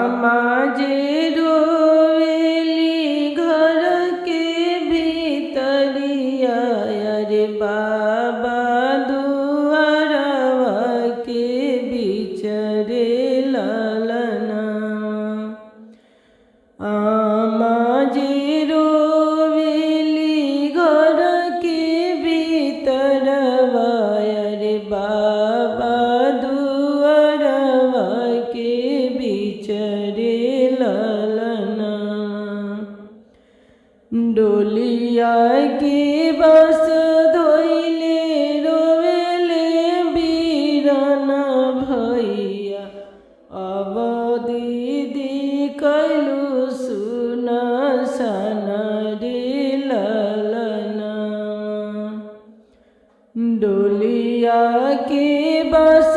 माजे रोवेली घर के भीतरिया रे बाबा दुआरवा के बिचरे ललना माजे रोवेली घर के भीतरवा रे बाबा दुआरवा के बिचरे ललना डोलिया के बस धोइले रोवेले बीरना भैया अब दीदी कैलू सुना सना रे ललना डोलिया के बस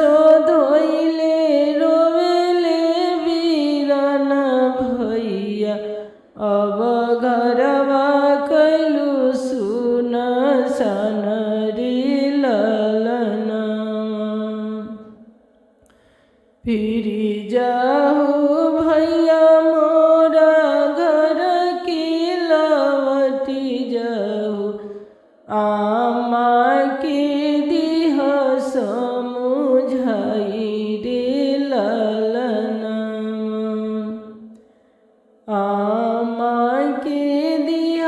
धोइले रोवेले बीरना भैया अब घरवा कैलू सुना सना रे ललना फिरी जाहू भैया मोरा घर के लवटी जाहू आमा के दिह समुझाई रे ललना आमा के दिह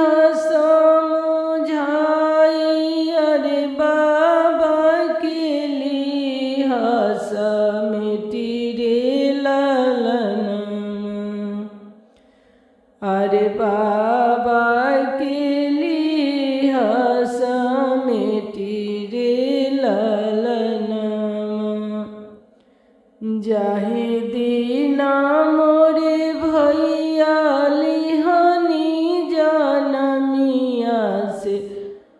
समुझाई अरे बाबा के लिह समिति रे ललना अरे बाबा के लिह समिति रे ललना जाहि दीना मोरे भैया लिहनी जनमिया से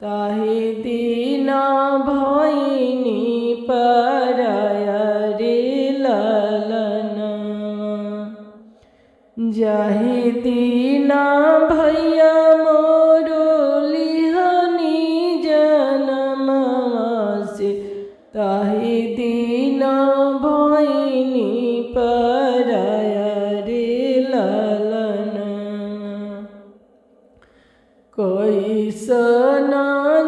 ताहि दीना भैनी पराया रे ललना जाहि दीना भैया मोरो लिहनी जनमवा से ताहि दीना भैनी पराया रे ललना कैसना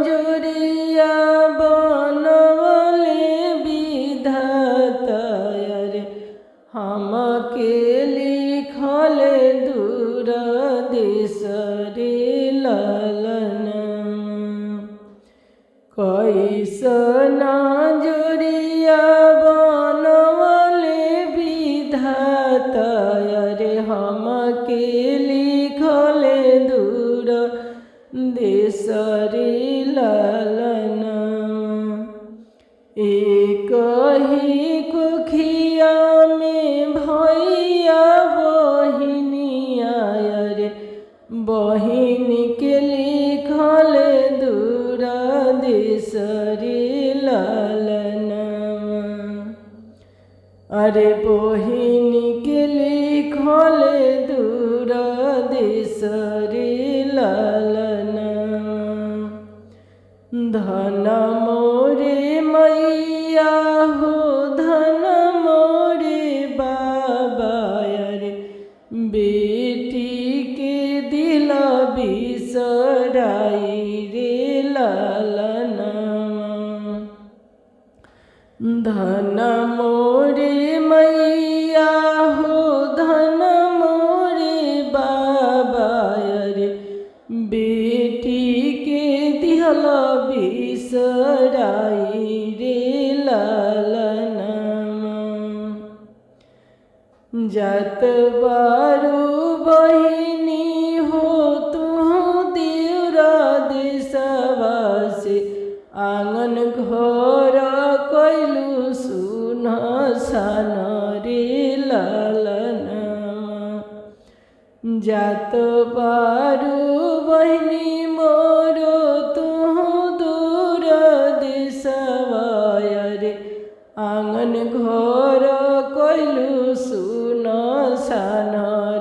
जोरिया बनवले विधाता रे हमके लिखल दूर देश रे ललना कैसना जोरिया बनवले विधाता रे हमके लिखल दूर देश रे ललना एक ही कुखिया में भैया बहिनिया रे बहिन के लिखल दूर देश रे ललना अरे बहिन के लिखल दूर देश रे ललना धन मोरे मैया हो धन मोरे बाबा रे बेटी के दिल बिसराई रे ललना धन मोरे मैया हो धन मोरे बाबा रे बेटी के दिल बिसराई रे ललना जात बारू बहिनी हो तू देवरा देशवा से आंगन घर कैलू सुन सन रे ललना जात बारू बहिनी मोरो तू दूर देशवा रे आंगन घर कैलू सुन सन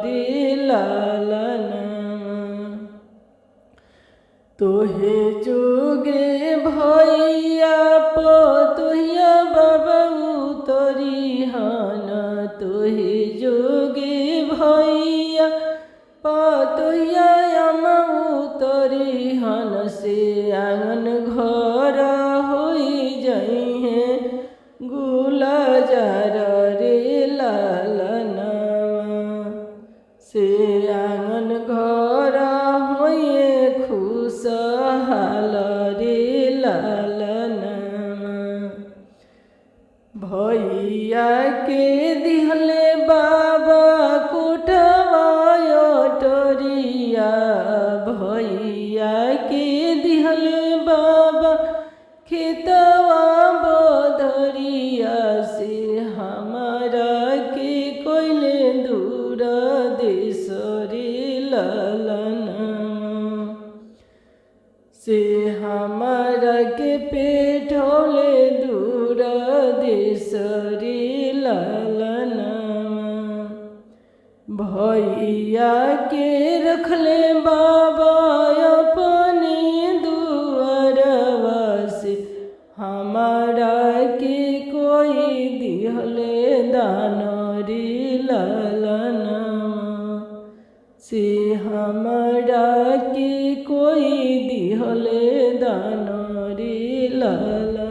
रे ललना तोहे जोगे भैया पतोहिया बाबू तोरी हन तोहे जोगे लालना से हमारा के पेठौले दूर देसरी लालना भैया के रखले बाबा अपने दुआरवा से हमारा के कोई दिहले दानरी लालना से हमारा के कोई दिहले दानरी लालना।